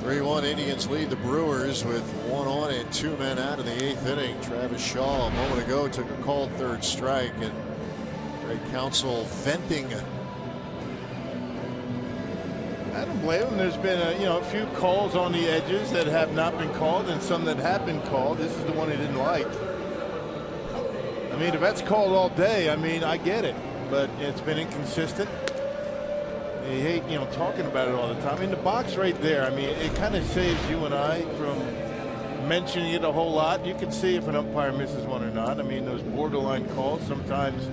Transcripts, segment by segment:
3-1 Indians lead the Brewers with 1 on and 2 men out in the 8th inning. Travis Shaw a moment ago took a called third strike, and Craig Counsell venting. I don't blame him. There's been a few calls on the edges that have not been called and some that have been called. This is the one he didn't like. I mean, if that's called all day, I mean, I get it, but it's been inconsistent. You hate, talking about it all the time. I mean, the box right there, I mean, it kind of saves you and I from mentioning it a whole lot. You can see if an umpire misses one or not. I mean, those borderline calls sometimes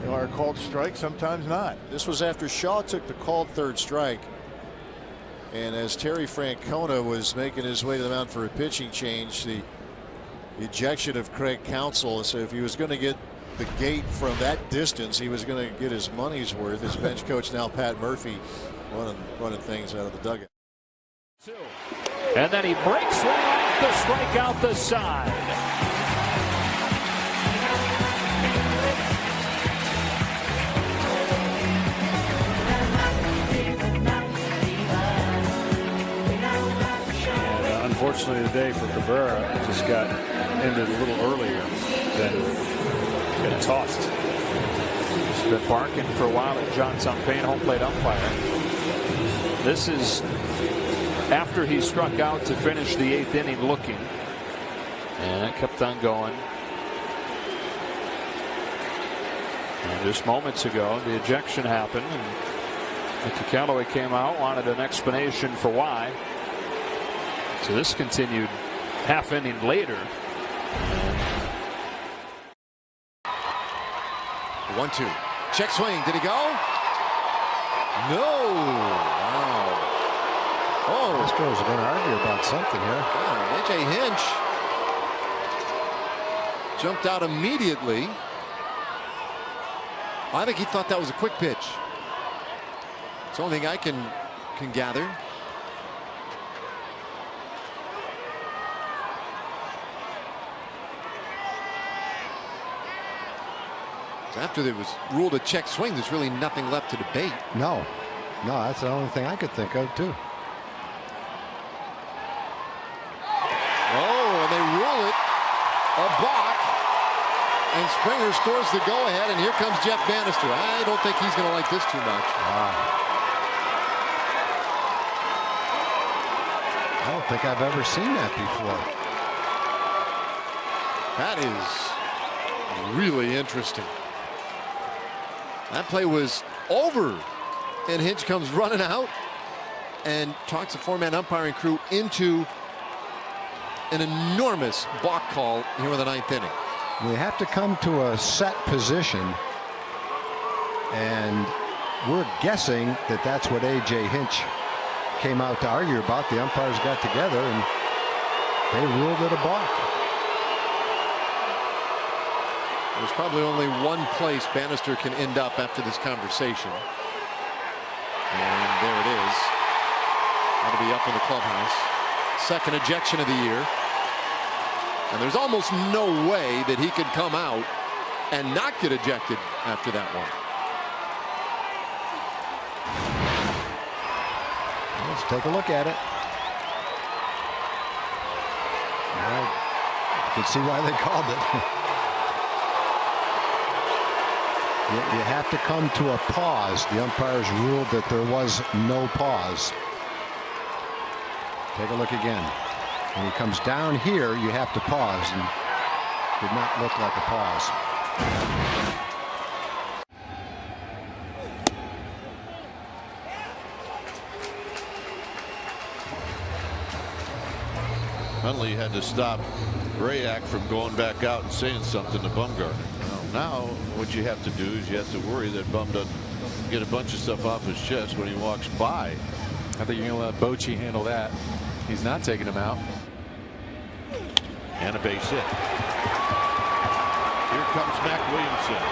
are called strikes, sometimes not. This was after Shaw took the called third strike, and as Terry Francona was making his way to the mound for a pitching change, the ejection of Craig Counsell. So if he was going to get the gate from that distance, he was going to get his money's worth. His bench coach now, Pat Murphy, running things out of the dugout. And then he breaks one off to strike out the side. Unfortunately, the day for Cabrera just got ended a little earlier than getting tossed. He's been barking for a while at John Sampain, home plate umpire. This is after he struck out to finish the 8th inning looking, and kept on going. And just moments ago, the ejection happened, and Mickey Callaway came out, wanted an explanation for why. So this continued half inning later. 1-2. Check swing. Did he go? No. Wow. Oh, this girl's going to argue about something here. Yeah, A.J. Hinch jumped out immediately. I think he thought that was a quick pitch. It's the only thing I can gather. After there was ruled a check swing, there's really nothing left to debate. No, that's the only thing I could think of too. Oh, and they rule it a balk, and Springer scores the go-ahead, and here comes Jeff Bannister. I don't think he's going to like this too much. I don't think I've ever seen that before. That is really interesting. That play was over, and Hinch comes running out and talks the four-man umpiring crew into an enormous balk call here in the 9th inning. We have to come to a set position, and we're guessing that that's what A.J. Hinch came out to argue about. The umpires got together, and they ruled it a balk. There's probably only one place Bannister can end up after this conversation. And there it is. That'll be up in the clubhouse. Second ejection of the year. And there's almost no way that he could come out and not get ejected after that one. Let's take a look at it. Well, you can see why they called it. You have to come to a pause. The umpires ruled that there was no pause. Take a look again. When he comes down here, you have to pause, and did not look like a pause. Huntley had to stop Rayak from going back out and saying something to Bumgarner. Now what you have to do is you have to worry that Bum doesn't get a bunch of stuff off his chest when he walks by. I think you're going to let Bochy handle that. He's not taking him out. And a base hit. Here comes Mac Williamson.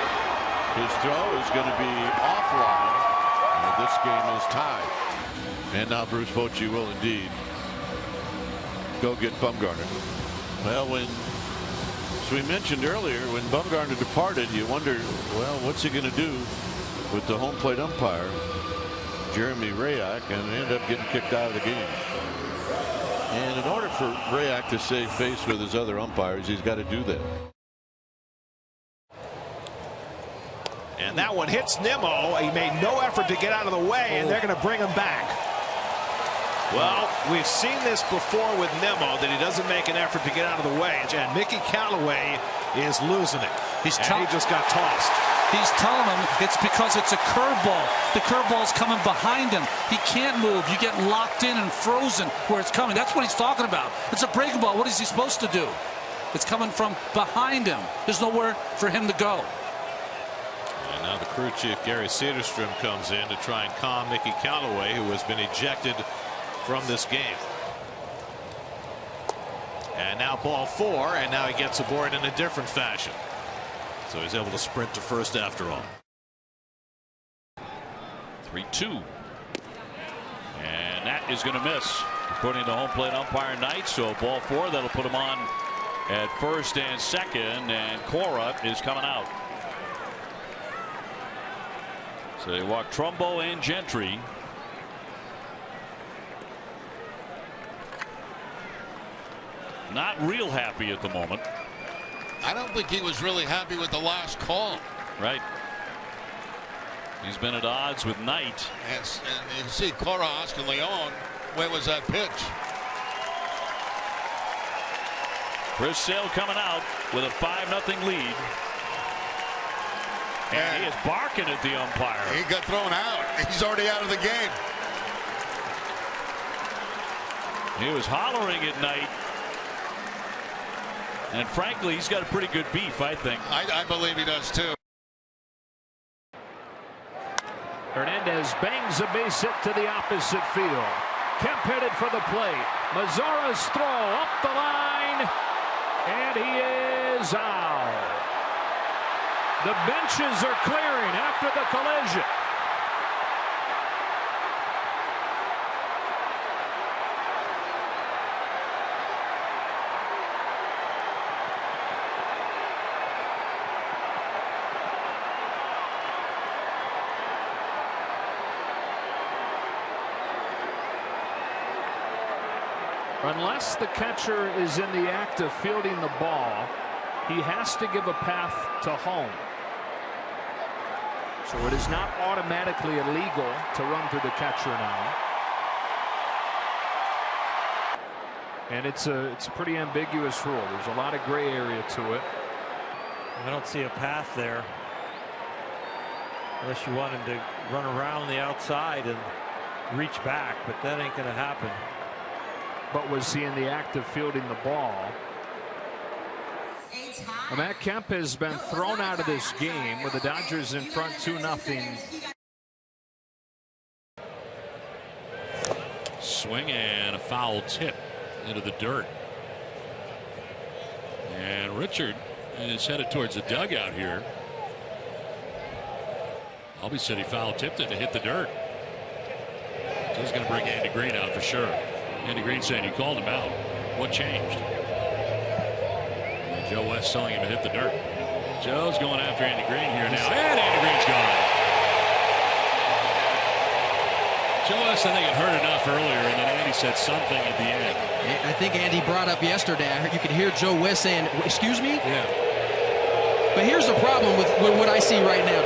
His throw is going to be offline. And this game is tied. And now Bruce Bochy will indeed go get Bumgarner. Well, as we mentioned earlier, when Bumgarner departed, you wonder, well, what's he going to do with the home plate umpire, Jeremy Rayak, and ended up getting kicked out of the game. in order for Rayak to save face with his other umpires, he's got to do that. And that one hits Nimmo. He made no effort to get out of the way, and they're going to bring him back. Well, we've seen this before with Nimmo, that he doesn't make an effort to get out of the way. And Mickey Callaway is losing it. He just got tossed. He's telling him it's because it's a curveball. The curveball's coming behind him. He can't move. You get locked in and frozen where it's coming. That's what he's talking about. It's a breaking ball. What is he supposed to do? It's coming from behind him. There's nowhere for him to go. And now the crew chief, Gary Cederstrom, comes in to try and calm Mickey Callaway, who has been ejected from this game. And now ball 4, and now he gets aboard in a different fashion. So he's able to sprint to first after all. 3-2. And that is going to miss, according to home plate umpire Knight. So ball 4, that'll put him on at first and second, and Cora is coming out. So they walk Trumbo and Gentry. Not real happy at the moment. I don't think he was really happy with the last call. Right. He's been at odds with Knight. Yes, and you can see Cora asking Leon, where was that pitch? Chris Sale coming out with a 5-0 lead. And he is barking at the umpire. He got thrown out. He's already out of the game. He was hollering at Knight. And frankly, he's got a pretty good beef, I think. I believe he does too. Hernandez bangs a base hit to the opposite field. Kemp headed for the plate. Mazara's throw up the line, and he is out. The benches are clearing after the collision. Unless the catcher is in the act of fielding the ball, he has to give a path to home. So it is not automatically illegal to run through the catcher now. And it's a pretty ambiguous rule. There's a lot of gray area to it. I don't see a path there. Unless you want him to run around the outside and reach back, but that ain't going to happen. But was he in the act of fielding the ball? Matt Kemp has been thrown out of this game with the Dodgers in front 2-0. Swing and a foul tip into the dirt. And Richard is headed towards the dugout here. Albie said he foul tipped it to hit the dirt. So he's going to bring Andy Green out for sure. Andy Green saying he called him out. What changed? And Joe West telling him to hit the dirt. Joe's going after Andy Green here now. And Andy Green's gone. Joe West, I think, had heard enough earlier, and then Andy said something at the end. I think Andy brought up yesterday. I heard you could hear Joe West saying, "Excuse me?" Yeah. But here's the problem with what I see right now.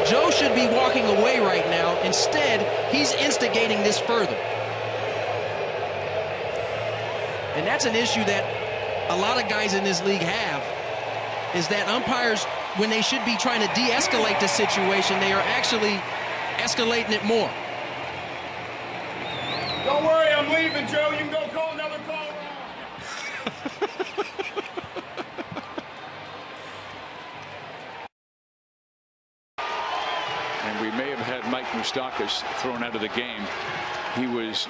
Joe should be walking away right now. Instead, he's instigating this further. And that's an issue that a lot of guys in this league have, is that umpires, when they should be trying to de-escalate the situation, they are actually escalating it more. Don't worry, I'm leaving, Joe. You can go call another call. And we may have had Mike Moustakas thrown out of the game. He was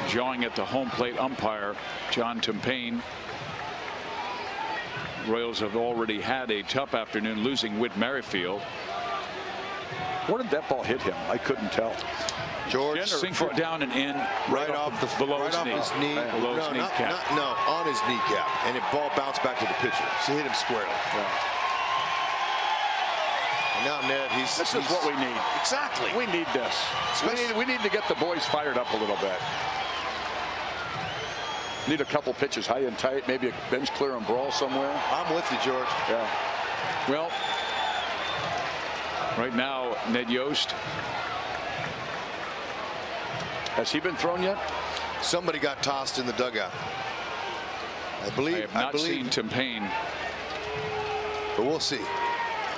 jawing at the home plate umpire, John Tumpain. Royals have already had a tough afternoon, losing Whit Merrifield. Where did that ball hit him? I couldn't tell. George sinks it down and in, right off below his knee. Below his kneecap. No, on his kneecap, and the ball bounced back to the pitcher. So hit him squarely. Yeah. And now Ned, this is what we need. Exactly. We need this. We need to get the boys fired up a little bit. Need a couple pitches high and tight, maybe a bench clear and brawl somewhere. I'm with you, George. Yeah. Well, right now, Ned Yost. Has he been thrown yet? Somebody got tossed in the dugout. I believe. I have not seen Tim Payne. But we'll see.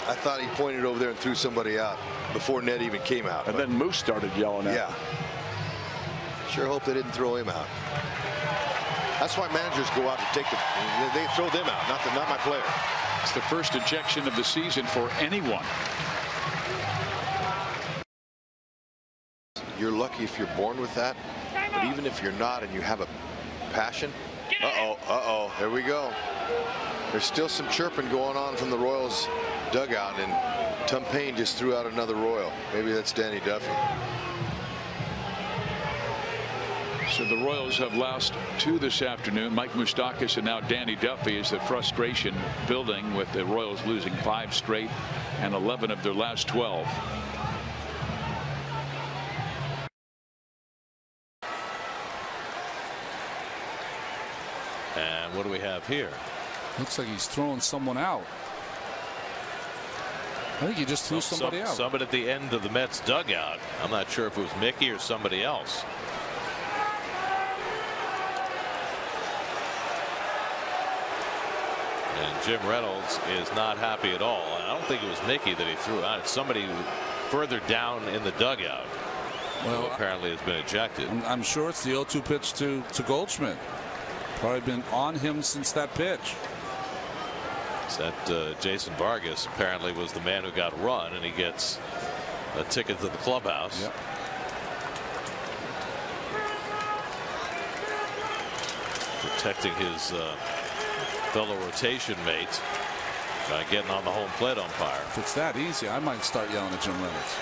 I thought he pointed over there and threw somebody out before Ned even came out. And then Moose started yelling at him. Yeah. Sure hope they didn't throw him out. That's why managers go out to take they throw them out, not my player. It's the first ejection of the season for anyone. You're lucky if you're born with that, but even if you're not and you have a passion, here we go. There's still some chirping going on from the Royals dugout, and Tom Payne just threw out another Royal. Maybe that's Danny Duffy. So the Royals have lost 2 this afternoon. Mike Moustakas and now Danny Duffy, is the frustration building with the Royals losing 5 straight and 11 of their last 12. And what do we have here? Looks like he's throwing someone out. I think he just threw somebody out. Somebody at the end of the Mets dugout. I'm not sure if it was Mickey or somebody else. And Jim Reynolds is not happy at all. I don't think it was Mickey that he threw out. It's somebody further down in the dugout. Well, who apparently has been ejected. I'm sure it's the 0-2 pitch to Goldschmidt. Probably been on him since that pitch. That Jason Vargas apparently was the man who got run, and he gets a ticket to the clubhouse. Yep. Protecting his fellow rotation mate by getting on the home plate umpire. If it's that easy, I might start yelling at Jim Reynolds.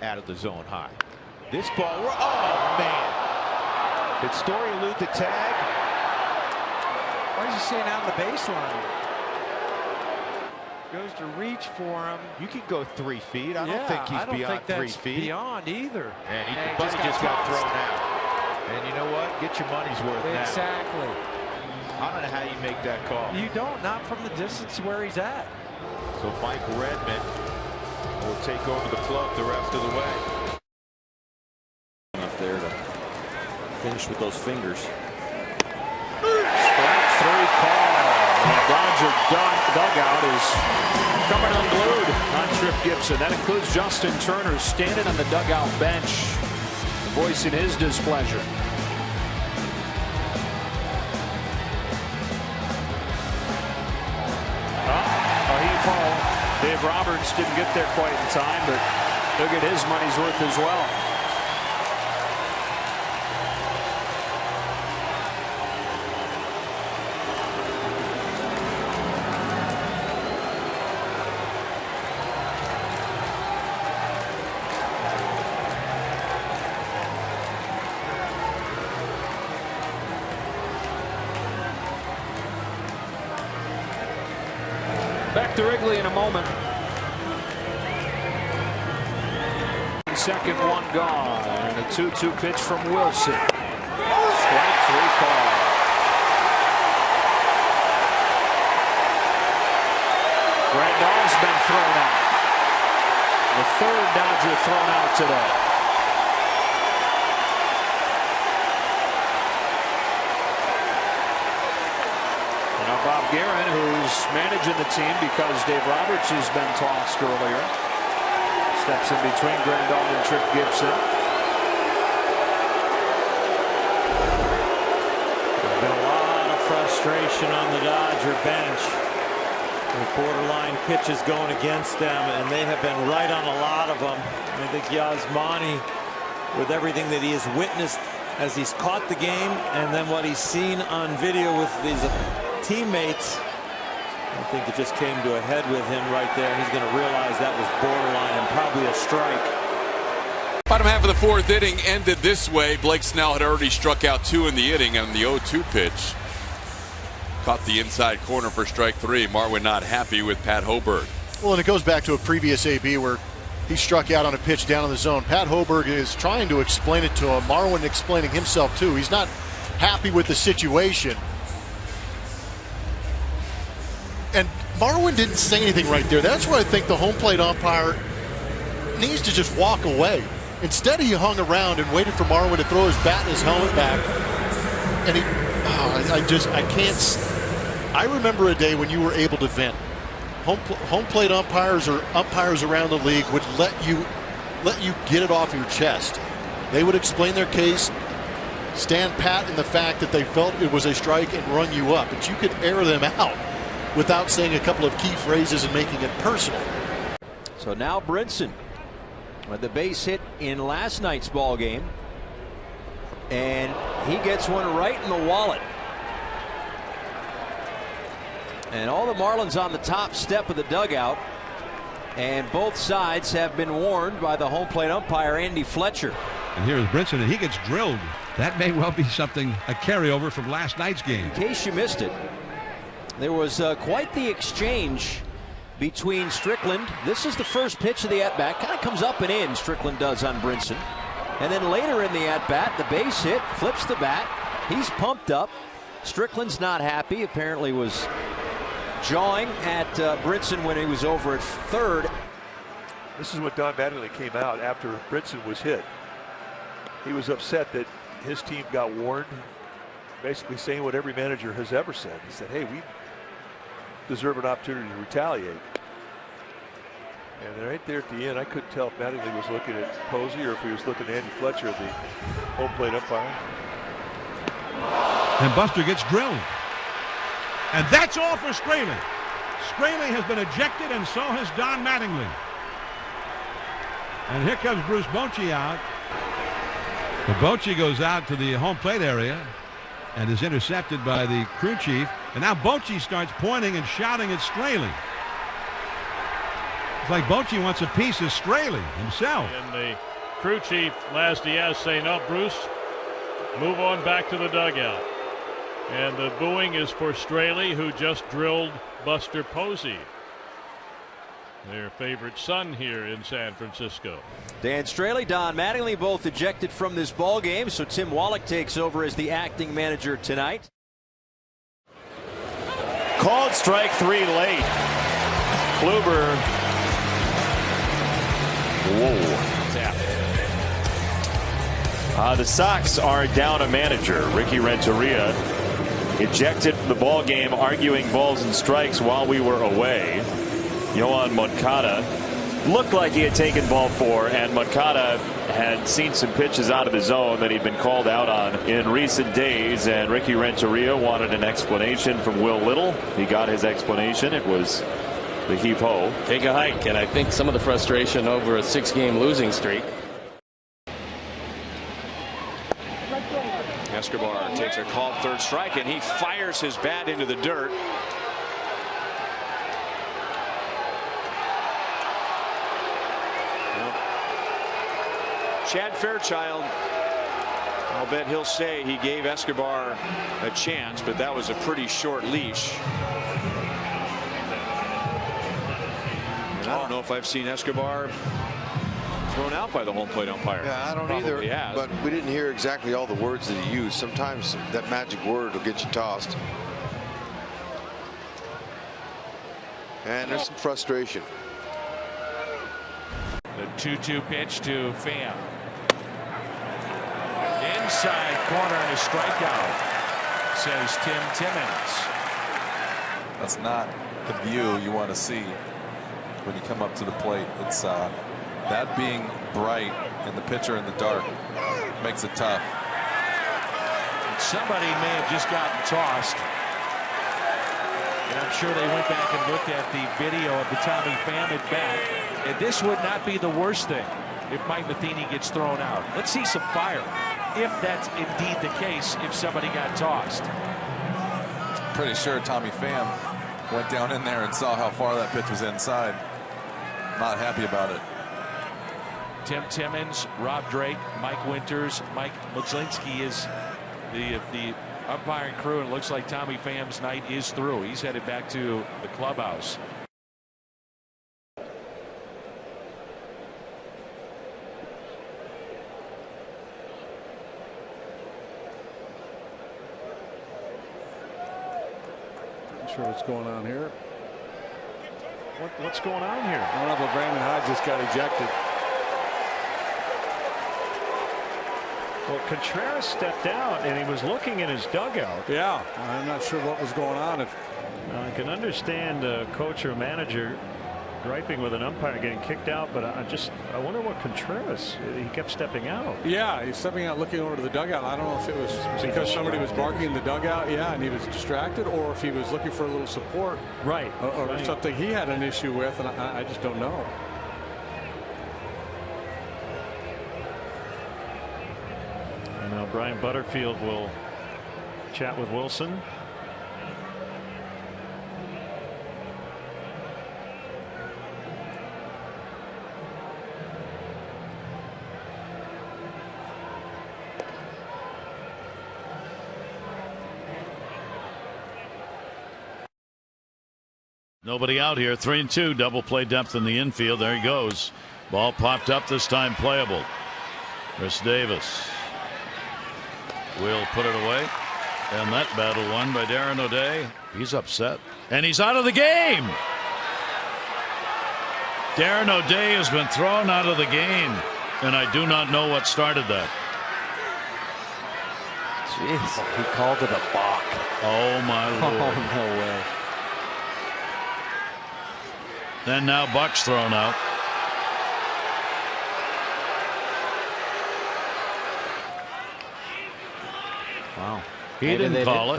Out of the zone high. This ball, oh man! Did Story elude the tag? Why is he staying out on the baseline? Goes to reach for him. You can go 3 feet. I don't think he's beyond 3 feet. Beyond either. And he just got thrown out. And you know what? Get your money's worth now. Exactly. I don't know how you make that call. You don't, not from the distance where he's at. So Mike Redmond will take over the club the rest of the way. Up there to finish with those fingers. Strike 3 call. The Dodger dugout is coming unglued on Trip Gibson. That includes Justin Turner standing on the dugout bench, voicing his displeasure. Dave Roberts didn't get there quite in time, but he'll get his money's worth as well. Back to Wrigley in a moment. Second one gone, and a 2-2 pitch from Wilson. Strike 3 call. Grandal's been thrown out. The 3rd Dodger thrown out today. And now Bob Guerin, who's managing the team because Dave Roberts has been tossed earlier, steps in between Grandal and Trip Gibson. There's been a lot of frustration on the Dodger bench with borderline pitches going against them, and they have been right on a lot of them. I think Yasmani, with everything that he has witnessed as he's caught the game and then what he's seen on video with these teammates, I think it just came to a head with him right there. He's going to realize that was borderline and probably a strike. Bottom half of the 4th inning ended this way. Blake Snell had already struck out 2 in the inning on the 0-2 pitch. Caught the inside corner for strike 3. Marwin not happy with Pat Hoberg. Well, and it goes back to a previous AB where he struck out on a pitch down in the zone. Pat Hoberg is trying to explain it to him. Marwin explaining himself too. He's not happy with the situation. And Marwin didn't say anything right there. That's where I think the home plate umpire needs to just walk away. Instead, he hung around and waited for Marwin to throw his bat and his helmet back. And I remember a day when you were able to vent. Home plate umpires or umpires around the league would let you get it off your chest. They would explain their case, stand pat in the fact that they felt it was a strike and run you up. But you could air them out without saying a couple of key phrases and making it personal. So now Brinson with the base hit in last night's ball game, and he gets one right in the wallet. And all the Marlins on the top step of the dugout, and both sides have been warned by the home plate umpire Andy Fletcher. And here's Brinson, and he gets drilled. That may well be something, a carryover from last night's game. In case you missed it, there was quite the exchange between Strickland. This is the first pitch of the at-bat. Kind of comes up and in, Strickland does on Brinson. And then later in the at-bat, the base hit, flips the bat. He's pumped up. Strickland's not happy. Apparently was jawing at Brinson when he was over at third. This is what Don Mattingly came out after Brinson was hit. He was upset that his team got warned, basically saying what every manager has ever said. He said, hey, we deserve an opportunity to retaliate. And right there at the end, I couldn't tell if Mattingly was looking at Posey or if he was looking at Andy Fletcher, the home plate umpire. And Buster gets drilled. And that's all for Straley. Straley has been ejected, and so has Don Mattingly. And here comes Bruce Bochy out. But Bochy goes out to the home plate area and is intercepted by the crew chief. And now Bochy starts pointing and shouting at Straley. It's like Bochy wants a piece of Straley himself. And the crew chief, Laz Diaz, saying, no, Bruce, move on back to the dugout. And the booing is for Straley, who just drilled Buster Posey, their favorite son here in San Francisco. Dan Straley, Don Mattingly both ejected from this ball game, so Tim Wallach takes over as the acting manager tonight. Called strike three late. Kluber. Whoa. Tap. The Sox are down a manager. Ricky Renteria ejected from the ball game, arguing balls and strikes while we were away. Yohan Moncada looked like he had taken ball four, and Moncada had seen some pitches out of the zone that he'd been called out on in recent days, and Ricky Renteria wanted an explanation from Will Little. He got his explanation. It was the heave-ho. Take a hike, and I think some of the frustration over a 6-game losing streak. Escobar takes a called third strike, and he fires his bat into the dirt. Chad Fairchild, I'll bet he'll say he gave Escobar a chance, but that was a pretty short leash. And I don't know if I've seen Escobar thrown out by the home plate umpire. Yeah, I don't Probably either. has. But we didn't hear exactly all the words that he used. Sometimes that magic word will get you tossed. And there's some frustration. The 2-2 pitch to Pham. Inside corner and a strikeout, says Tim Timmons. That's not the view you want to see when you come up to the plate. It's that being bright and the pitcher in the dark makes it tough. Somebody may have just gotten tossed. And I'm sure they went back and looked at the video of the Tommy Pham at bat. And this would not be the worst thing if Mike Matheny gets thrown out. Let's see some fire, if that's indeed the case, if somebody got tossed. Pretty sure Tommy Pham went down in there and saw how far that pitch was inside. Not happy about it. Tim Timmons, Rob Drake, Mike Winters, Mike Mozlinski is the umpiring crew, and it looks like Tommy Pham's night is through. He's headed back to the clubhouse. sure what's going on here. What's going on here? I don't know, but Brandon Hyde just got ejected. Well, Contreras stepped out and he was looking in his dugout. Yeah, I'm not sure what was going on. I can understand a coach or manager griping with an umpire getting kicked out, but I wonder what Contreras, he kept stepping out. Yeah, he's stepping out looking over to the dugout. I don't know if it was because somebody was barking in the dugout, and he was distracted, or if he was looking for a little support. Right. Or something he had an issue with, and I just don't know. And now Brian Butterfield will chat with Wilson. Nobody out here. 3-2. Double play depth in the infield. There he goes. Ball popped up, this time playable. Chris Davis will put it away. And that battle won by Darren O'Day. He's upset. And he's out of the game. Darren O'Day has been thrown out of the game. And I do not know what started that. Jeez. He called it a balk. Oh, my Lord. Oh, no way. And now Buck's thrown out. Wow. He didn't call it.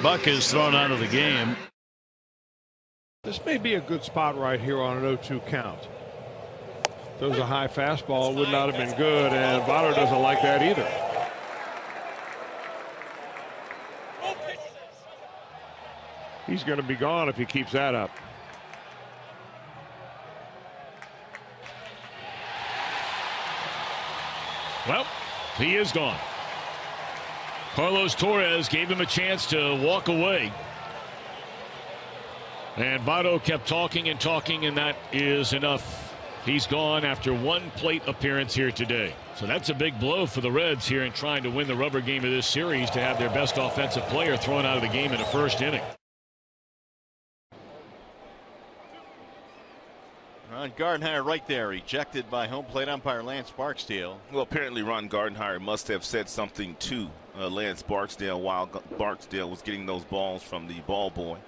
Buck is thrown out of the game. This may be a good spot right here on an 0-2 count. If it was a high fastball, it would not have been good, and Votto doesn't like that either. He's going to be gone if he keeps that up. Well, he is gone. Carlos Torres gave him a chance to walk away. And Votto kept talking and talking, and that is enough. He's gone after one plate appearance here today. So that's a big blow for the Reds here in trying to win the rubber game of this series, to have their best offensive player thrown out of the game in the first inning. Ron Gardenhire right there, ejected by home plate umpire Lance Barksdale. Well, apparently Ron Gardenhire must have said something to Lance Barksdale while Barksdale was getting those balls from the ball boy.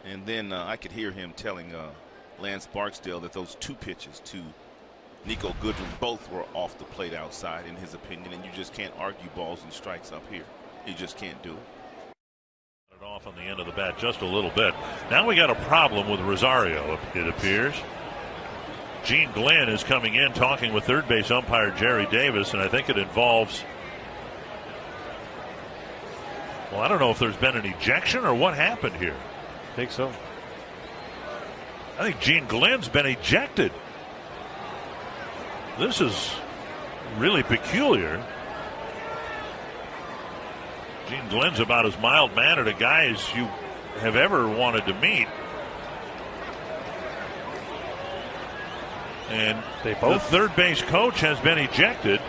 And then I could hear him telling Lance Barksdale that those two pitches to Nico Goodwin both were off the plate outside, in his opinion, and you just can't argue balls and strikes up here. You just can't do it. Off on the end of the bat just a little bit. Now we got a problem with Rosario, it appears. Gene Glenn is coming in talking with third base umpire Jerry Davis, and I think it involves, well, I don't know if there's been an ejection or what happened here. I think so. I think Gene Glenn's been ejected. This is really peculiar. Gene Glenn's about as mild-mannered a guy as you have ever wanted to meet. And the third base coach has been ejected,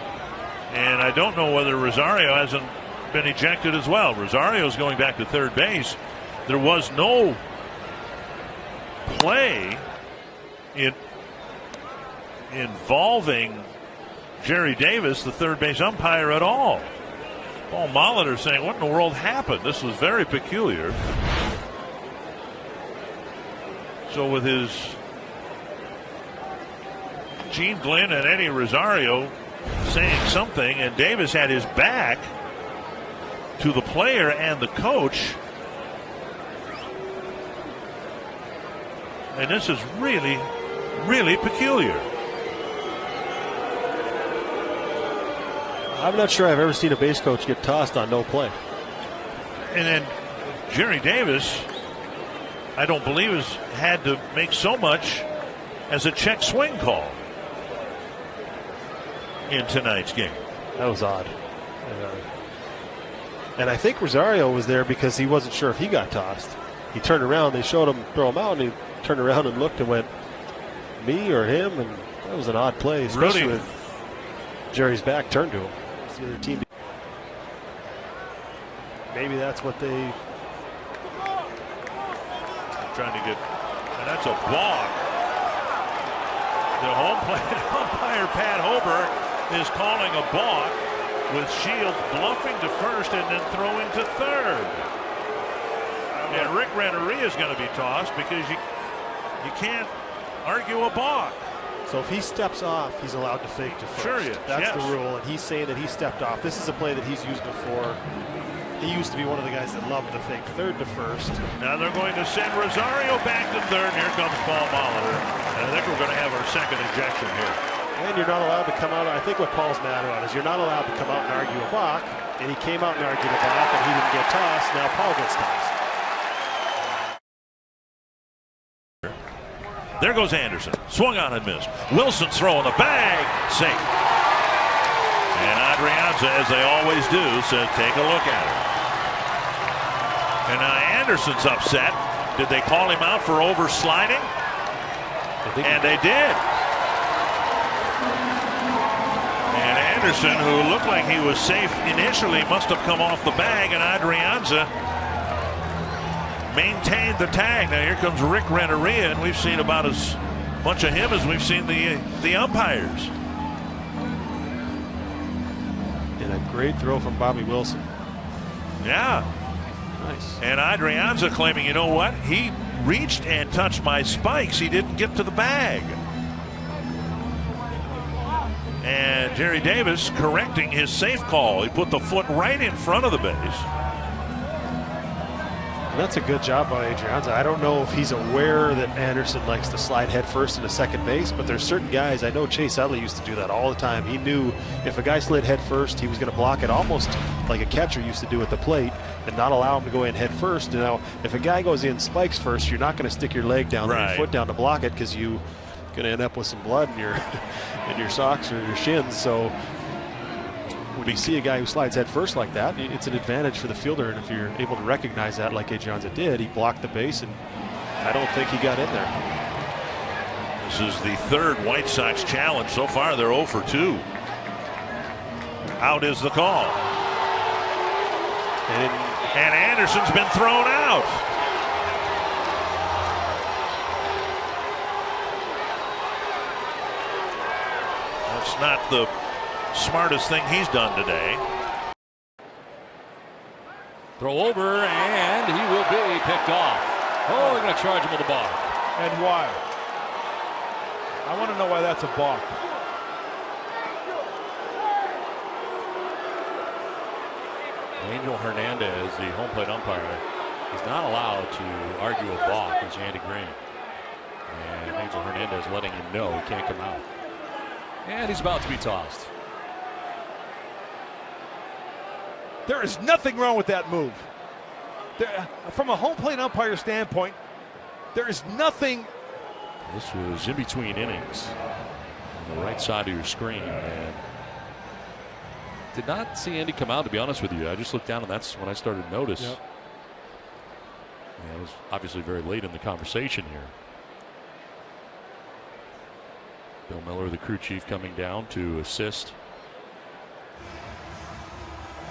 and I don't know whether Rosario hasn't been ejected as well. Rosario's going back to third base. There was no play involving Jerry Davis, the third base umpire, at all. Paul Molitor saying, what in the world happened? This was very peculiar. So with his Gene Glenn and Eddie Rosario saying something, and Davis had his back to the player and the coach. And this is really, really peculiar. I'm not sure I've ever seen a base coach get tossed on no play. And then Jerry Davis, I don't believe, has had to make so much as a check swing call in tonight's game. That was odd. And I think Rosario was there because he wasn't sure if he got tossed. He turned around, they showed him throw him out, and he turned around and looked and went, me or him? And that was an odd play, especially with Jerry's back turned to him. The other team. Maybe that's what they. Trying to get, and that's a balk. The home plate umpire Pat Hober is calling a balk, with Shields bluffing to first and then throwing to third. And Rick Renteria is going to be tossed because you can't argue a balk. So if he steps off, he's allowed to fake to first. Sure he is. That's yes. the rule, and he's saying that he stepped off. This is a play that he's used before. He used to be one of the guys that loved to fake third to first. Now they're going to send Rosario back to third. Here comes Paul Molitor. And I think we're going to have our second ejection here. And you're not allowed to come out. I think what Paul's mad about is you're not allowed to come out and argue a balk. And he came out and argued a balk, and he didn't get tossed. Now Paul gets tossed. There goes Anderson. Swung on and missed. Wilson's throwing the bag. Safe. And Adrianza, as they always do, says take a look at it. And now Anderson's upset. Did they call him out for oversliding? And they did. And Anderson, who looked like he was safe initially, must have come off the bag, and Adrianza maintained the tag. Now here comes Rick Renteria, and we've seen about as much of him as we've seen the umpires. And a great throw from Bobby Wilson. Yeah. Nice. And Adrianza claiming, you know what? He reached and touched my spikes. He didn't get to the bag. And Jerry Davis correcting his safe call. He put the foot right in front of the base. That's a good job by Adrianza. I don't know if he's aware that Anderson likes to slide head first into second base, but there's certain guys. I know Chase Utley used to do that all the time. He knew if a guy slid head first, he was going to block it almost like a catcher used to do at the plate and not allow him to go in head first. Now, if a guy goes in spikes first, you're not going to stick your leg down or your foot down to block it because you're going to end up with some blood in your socks or your shins. So when you see a guy who slides head first like that, it's an advantage for the fielder. And if you're able to recognize that like Adrianza did, he blocked the base, and I don't think he got in there. This is the third White Sox challenge. So far, they're 0 for 2. Out is the call. And Anderson's been thrown out. That's not the smartest thing he's done today. Throw over, and he will be picked off. Oh, they're going to charge him with a balk. And why? I want to know why that's a balk. Angel Hernandez, the home plate umpire, is not allowed to argue a balk against Andy Green. And Angel Hernandez letting him know he can't come out. And he's about to be tossed. There is nothing wrong with that move. From a home plate umpire standpoint, there is nothing. This was in between innings on the right side of your screen. And did not see Andy come out, to be honest with you. I just looked down, and that's when I started to notice. Yep. Yeah, it was obviously very late in the conversation here. Bill Miller, the crew chief, coming down to assist.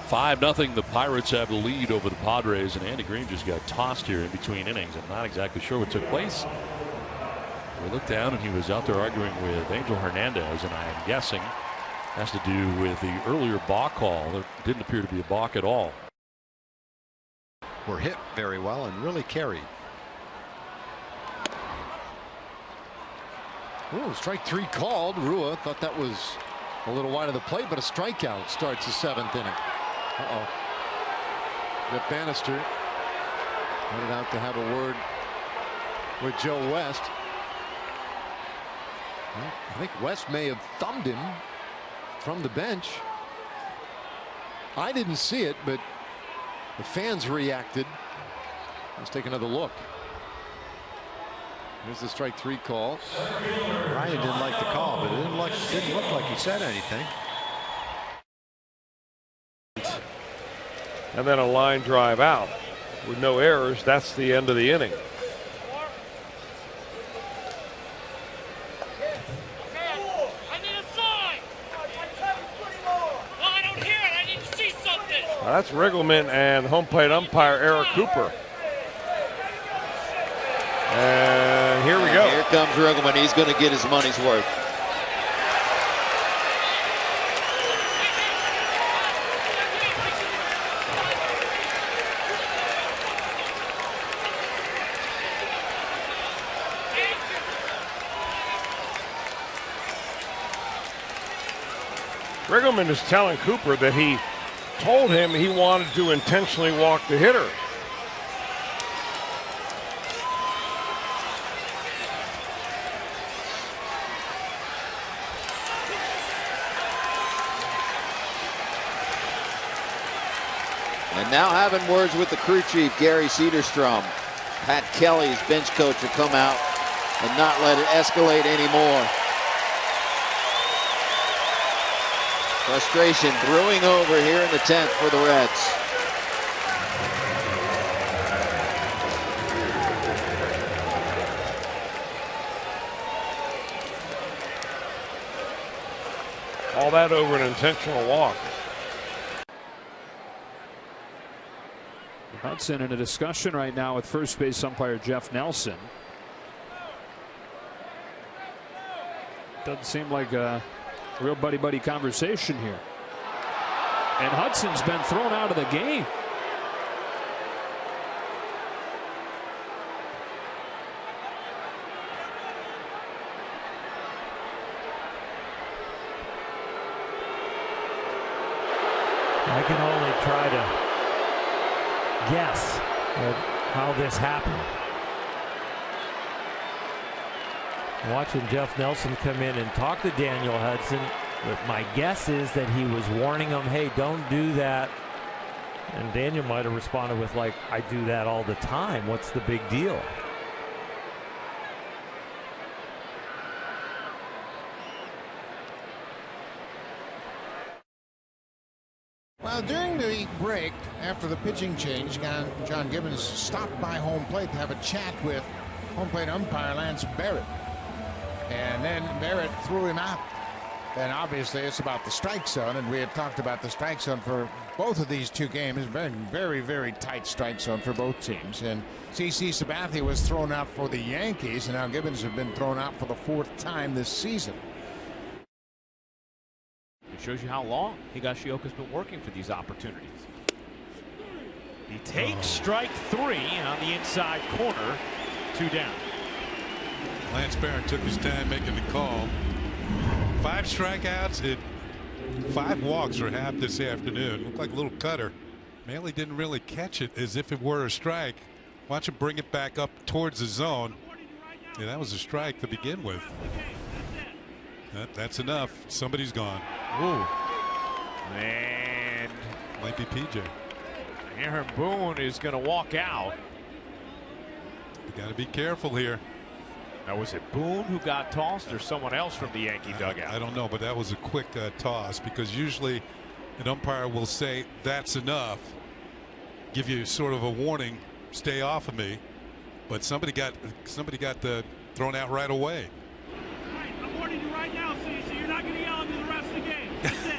5-0. The Pirates have the lead over the Padres, and Andy Green just got tossed here in between innings. I'm not exactly sure what took place. We looked down, and he was out there arguing with Angel Hernandez, and I am guessing has to do with the earlier balk call. There didn't appear to be a balk at all. Were hit very well and really carried. Ooh, strike 3 called. Rua thought that was a little wide of the plate, but a strikeout starts the 7th inning. Jeff Bannister headed out to have a word with Joe West. Well, I think West may have thumbed him from the bench. I didn't see it, but the fans reacted. Let's take another look. Here's the strike 3 call. Ryan didn't like the call, but it didn't look like he said anything. And then a line drive out with no errors. That's the end of the inning. That's Riggleman and home plate umpire Eric Cooper. And here we go. Here comes Riggleman. He's going to get his money's worth. Riggleman is telling Cooper that he told him he wanted to intentionally walk the hitter. And now having words with the crew chief, Gary Cedarstrom. Pat Kelly's bench coach will come out and not let it escalate anymore. Frustration brewing over here in the 10th for the Reds. All that over an intentional walk. Hudson in a discussion right now with first base umpire Jeff Nelson. Doesn't seem like a real buddy-buddy conversation here. And Hudson's been thrown out of the game. I can only try to guess at how this happened. Watching Jeff Nelson come in and talk to Daniel Hudson, but my guess is that he was warning him, hey, don't do that. And Daniel might have responded with, like, I do that all the time. What's the big deal? Well, during the break, after the pitching change, John Gibbons stopped by home plate to have a chat with home plate umpire Lance Barrett. And then Barrett threw him out. And obviously it's about the strike zone, and we had talked about the strike zone for both of these two games. Very, very, very tight strike zone for both teams. And CC Sabathia was thrown out for the Yankees, and now Gibbons have been thrown out for the 4th time this season. It shows you how long Higashioka's been working for these opportunities. He takes strike 3 on the inside corner, 2 down. Lance Barrett took his time making the call. 5 strikeouts, 5 walks for half this afternoon. Looked like a little cutter. Maley didn't really catch it as if it were a strike. Watch him bring it back up towards the zone. Yeah, that was a strike to begin with. That's enough. Somebody's gone. Ooh. And might be PJ. Aaron Boone is going to walk out. You got to be careful here. Now, was it Boone who got tossed or someone else from the Yankee dugout? I don't know, but that was a quick toss, because usually an umpire will say that's enough, give you sort of a warning, stay off of me. But somebody got thrown out right away. I'm warning you right now, CC. You're not going to yell at me the rest of the game. That's it.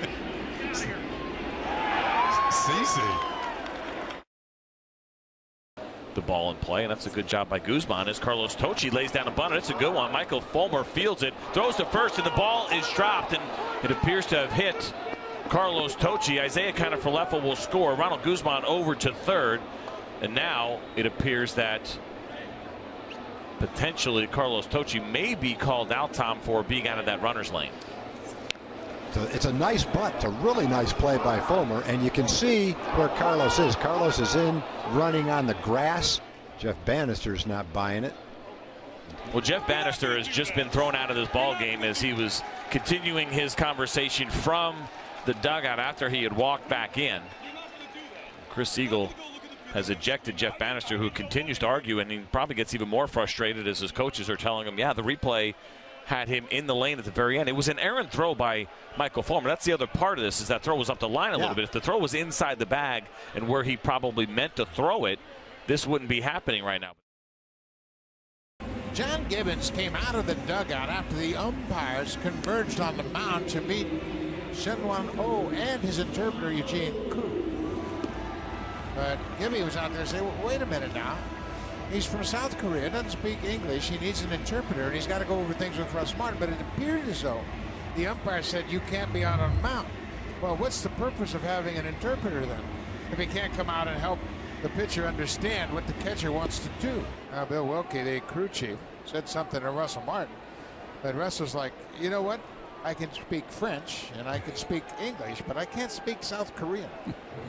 Get out of here. CC. The ball in play, and that's a good job by Guzman as Carlos Tocci lays down a bunt. It's a good one. Michael Fulmer fields it, throws to first, and the ball is dropped, and it appears to have hit Carlos Tocci. Isaiah Kiner-Falefa will score. Ronald Guzman over to third, and now it appears that potentially Carlos Tocci may be called out, Tom, for being out of that runner's lane. It's a nice bunt, a really nice play by Fulmer, and you can see where Carlos is. Carlos is in, running on the grass. Jeff Bannister's not buying it. Well, Jeff Bannister has just been thrown out of this ball game as he was continuing his conversation from the dugout after he had walked back in. Chris Siegel has ejected Jeff Bannister, who continues to argue, and he probably gets even more frustrated as his coaches are telling him, yeah, the replay had him in the lane at the very end. It was an errant throw by Michael Fulmer. That's the other part of this, is that throw was up the line a little bit. If the throw was inside the bag and where he probably meant to throw it, this wouldn't be happening right now. John Gibbons came out of the dugout after the umpires converged on the mound to meet Shen Wan Oh and his interpreter Eugene Koo. But Gibby was out there saying, well, wait a minute now. He's from South Korea, doesn't speak English. He needs an interpreter, and he's got to go over things with Russ Martin. But it appeared as though the umpire said, you can't be out on the mound. Well, what's the purpose of having an interpreter then, if he can't come out and help the pitcher understand what the catcher wants to do? Bill Wilkie, the crew chief, said something to Russell Martin. But Russell's like, you know what? I can speak French and I can speak English, but I can't speak South Korean.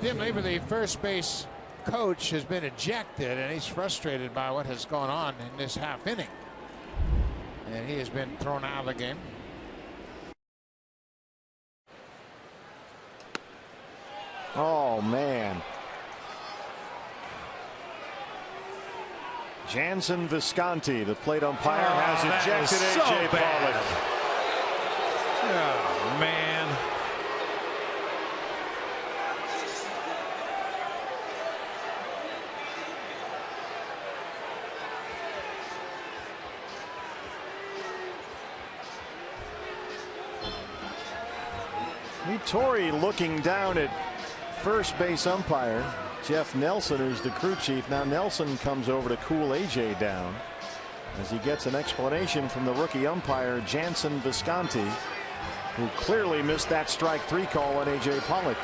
Tim Lever, the first base coach, has been ejected, and he's frustrated by what has gone on in this half inning. And he has been thrown out of the game. Oh, man. Jansen Visconti, the plate umpire, has ejected A.J. Pollock. Oh, man. Torrey looking down at first base umpire Jeff Nelson, who's the crew chief. Now Nelson comes over to cool AJ down as he gets an explanation from the rookie umpire Jansen Visconti, who clearly missed that strike 3 call on AJ Pollock.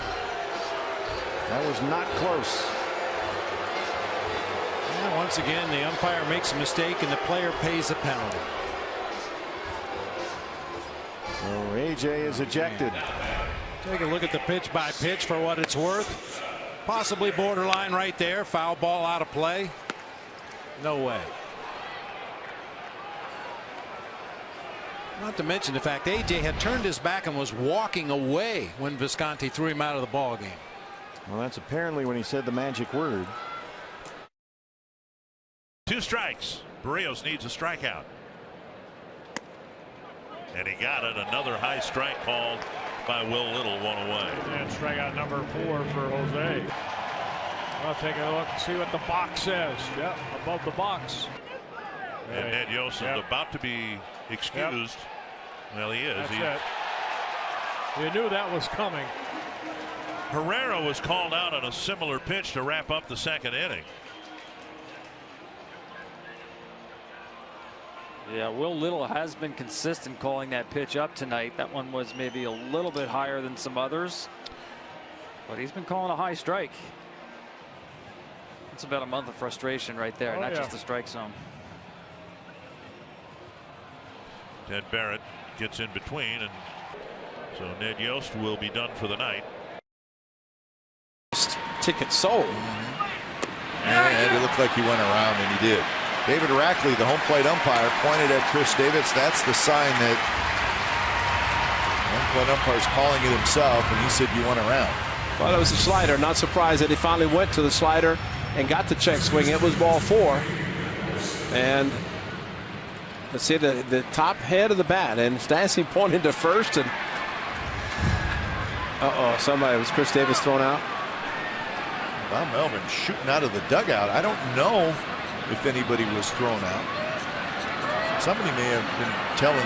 That was not close. And once again, the umpire makes a mistake and the player pays a penalty. So AJ is ejected. Take a look at the pitch by pitch for what it's worth. Possibly borderline right there. Foul ball out of play. No way. Not to mention the fact AJ had turned his back and was walking away when Visconti threw him out of the ball game. Well, that's apparently when he said the magic word. 2 strikes. Barrios needs a strikeout. And he got it. Another high strike called by Will Little, 1 away. And strikeout number 4 for Jose. I'll take a look and see what the box says. Yep, above the box. And Ned Yost is about to be excused. Well, he is. That's it. You knew that was coming. Herrera was called out on a similar pitch to wrap up the 2nd inning. Yeah, Will Little has been consistent calling that pitch up tonight. That one was maybe a little bit higher than some others, but he's been calling a high strike. It's about a month of frustration right there, not just the strike zone. Ted Barrett gets in between, and so Ned Yost will be done for the night. Ticket sold. And it looked like he went around, and he did. David Rackley, the home plate umpire, pointed at Chris Davis. That's the sign that the home plate umpire is calling it himself, and he said you went around. Well, it was a slider. Not surprised that he finally went to the slider and got the check swing. It was ball 4. And let's see the top head of the bat, and Stassi pointed to first, and somebody, was Chris Davis thrown out? Bob Melvin shooting out of the dugout. I don't know if anybody was thrown out. Somebody may have been telling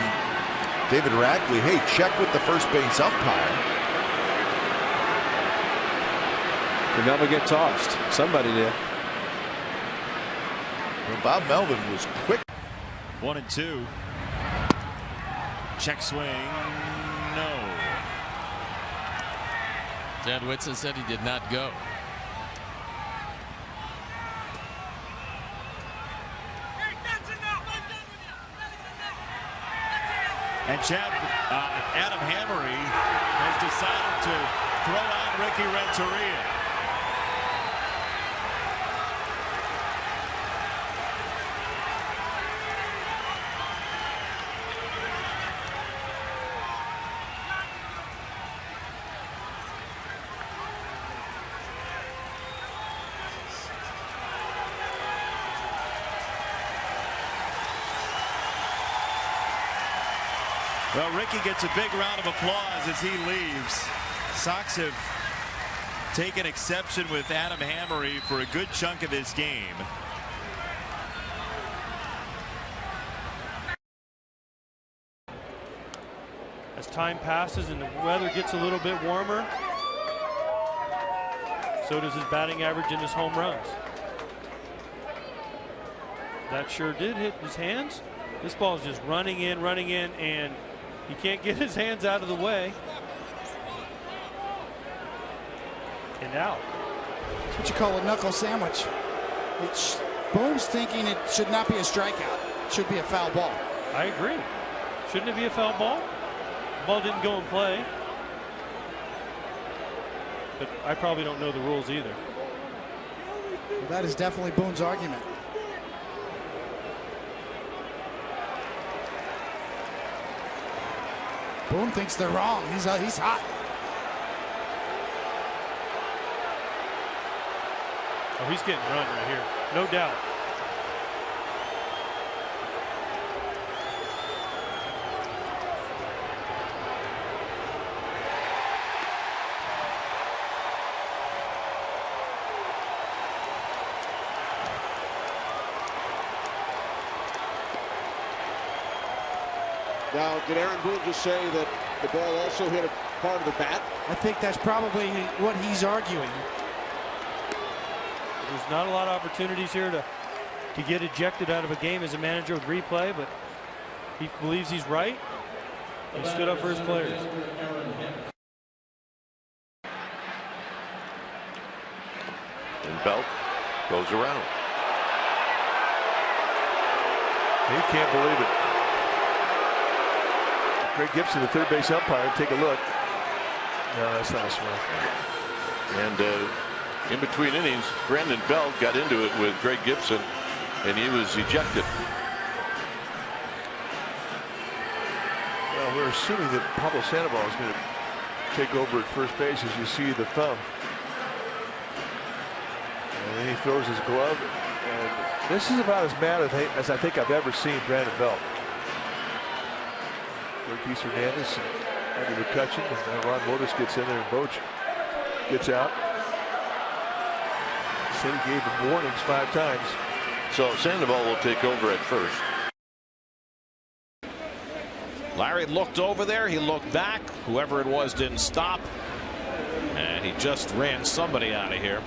David Rackley, hey, check with the first base umpire. Did Melvin get tossed? Somebody did. Well, Bob Melvin was quick. 1-2. Check swing. No. Chad Whitson said he did not go. And Adam Hammery has decided to throw out Ricky Renteria. Well, Ricky gets a big round of applause as he leaves. Sox have taken exception with Adam Hammery for a good chunk of this game. As time passes and the weather gets a little bit warmer, So does his batting average and his home runs. That sure did hit his hands. This ball is just running in, and he can't get his hands out of the way. And out. That's what you call a knuckle sandwich. Boone's thinking it should not be a strikeout. It should be a foul ball. I agree. Shouldn't it be a foul ball? The ball didn't go in play. But I probably don't know the rules either. Well, that is definitely Boone's argument. Boone thinks they're wrong. He's hot. Oh, he's getting run right here. No doubt. Now, did Aaron Boone just say that the ball also hit a part of the bat? I think that's probably what he's arguing. There's not a lot of opportunities here to get ejected out of a game as a manager with replay, but he believes he's right and stood up for his players. And Belt goes around. He can't believe it. Greg Gibson, the third base umpire, take a look. No, that's not a swing. And in between innings, Brandon Belt got into it with Greg Gibson, and he was ejected. Well, we're assuming that Pablo Sandoval is going to take over at first base, as you see the thumb. And then he throws his glove. And this is about as mad as I think I've ever seen Brandon Belt. Ortiz Hernandez and Andy McCutcheon, and now Ron Modis gets in there, and Boch gets out. Said he gave him warnings 5 times. So Sandoval will take over at first. Larry looked over there. He looked back. Whoever it was didn't stop. And he just ran somebody out of here.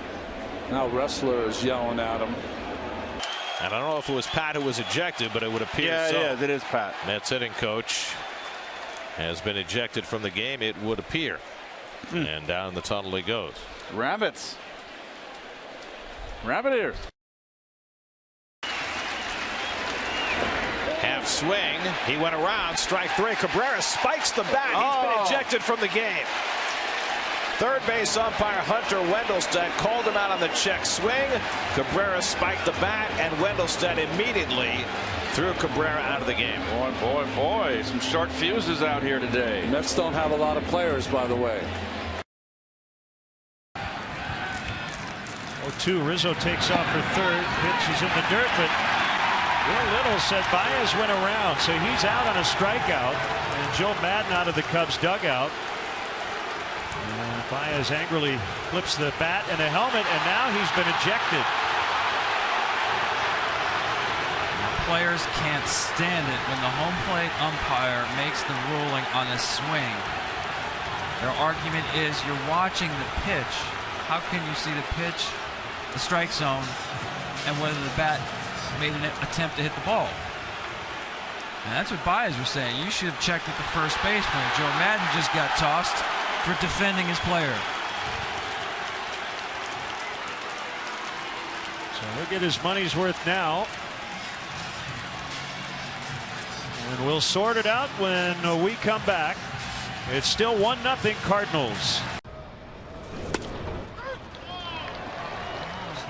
Now Ressler is yelling at him. And I don't know if it was Pat who was ejected, but it would appear so. Yeah, that is Pat. Mets hitting coach has been ejected from the game, it would appear. And down the tunnel he goes. Rabbits. Rabbit ears. Half swing. He went around. Strike 3. Cabrera spikes the bat. He's been ejected from the game. Third base umpire Hunter Wendelstedt called him out on the check swing. Cabrera spiked the bat, and Wendelstedt immediately threw Cabrera out of the game. Boy, some short fuses out here today. Mets don't have a lot of players, by the way. 0-2. Rizzo takes off for third. Pitch is in the dirt, but Will Little said Baez went around, so he's out on a strikeout. And Joe Madden out of the Cubs dugout. And Baez angrily flips the bat and a helmet, and now he's been ejected. Players can't stand it when the home plate umpire makes the ruling on a swing. Their argument is you're watching the pitch. How can you see the pitch, the strike zone, and whether the bat made an attempt to hit the ball? And that's what Baez was saying. You should have checked at the first baseman. Joe Madden just got tossed for defending his player. So he'll get his money's worth now. And we'll sort it out when we come back. It's still 1-0 Cardinals.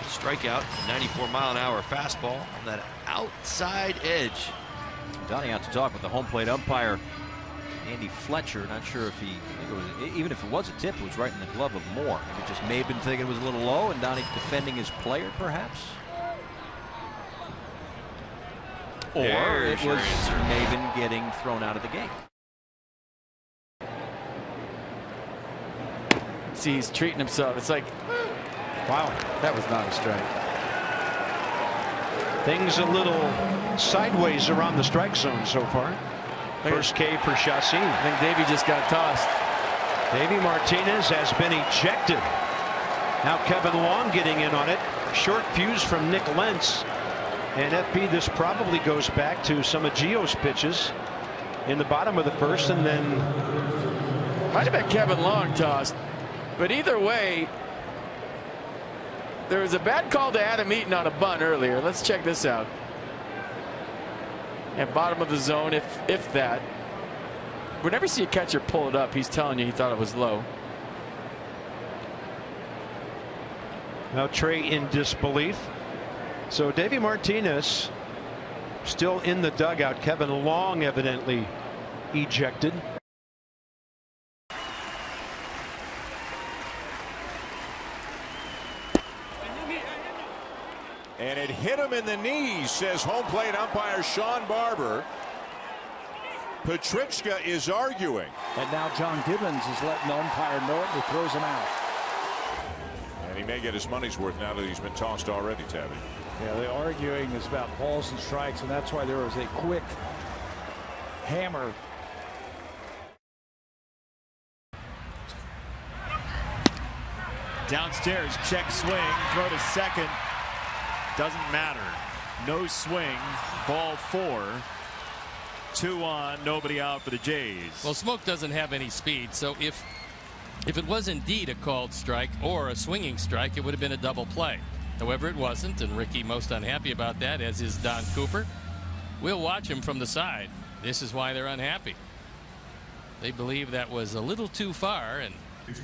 Strikeout, 94-mile-an-hour fastball on that outside edge. Donnie out to talk with the home plate umpire, Andy Fletcher. Not sure if even if it was a tip, it was right in the glove of Moore. It just may have been thinking it was a little low, and Donnie defending his player, perhaps. Or it was Maven getting thrown out of the game. See, he's treating himself. It's like, wow, that was not a strike. Things a little sideways around the strike zone so far. First K for Chassin. I think Davey just got tossed. Davey Martinez has been ejected. Now Kevin Long getting in on it. Short fuse from Nick Lentz. And FP, this probably goes back to some of Gio's pitches in the bottom of the first, and then might have been Kevin Long tossed. But either way, there was a bad call to Adam Eaton on a bunt earlier. Let's check this out. At bottom of the zone, if that. Whenever you see a catcher pull it up, he's telling you he thought it was low. Now Trey in disbelief. So Davey Martinez still in the dugout. Kevin Long evidently ejected. And it hit him in the knees, says home plate umpire Sean Barber. Petrichka is arguing. And now John Gibbons is letting the umpire know it, and he throws him out. And he may get his money's worth now that he's been tossed already, Tabby. Yeah, the arguing is about balls and strikes, and that's why there was a quick hammer. Downstairs, check swing, throw to second. Doesn't matter. No swing. Ball 4. 2 on, nobody out for the Jays. Well, Smoke doesn't have any speed, so if it was indeed a called strike or a swinging strike, it would have been a double play. However, it wasn't, and Ricky most unhappy about that, as is Don Cooper. We'll watch him from the side. This is why they're unhappy. They believe that was a little too far, and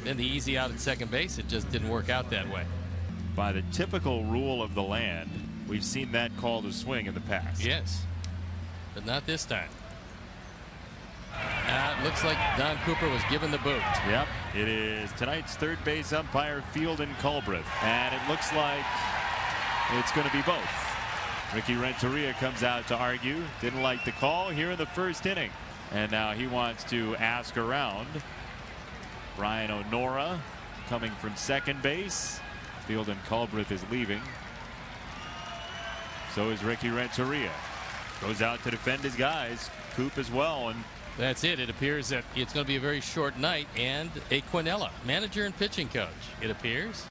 then the easy out at second base, it just didn't work out that way. By the typical rule of the land, we've seen that called a swing in the past. Yes, but not this time. It looks like Don Cooper was given the boot. Yep, it is tonight's third base umpire Fielden Culbreth, and it looks like it's going to be both. Ricky Renteria comes out to argue, didn't like the call here in the first inning, and now he wants to ask around. Brian O'Nora coming from second base. Fielden Culbreth is leaving. So is Ricky Renteria. Goes out to defend his guys. Coop as well, and that's it. It appears that it's going to be a very short night, and a Quinella, manager and pitching coach, it appears.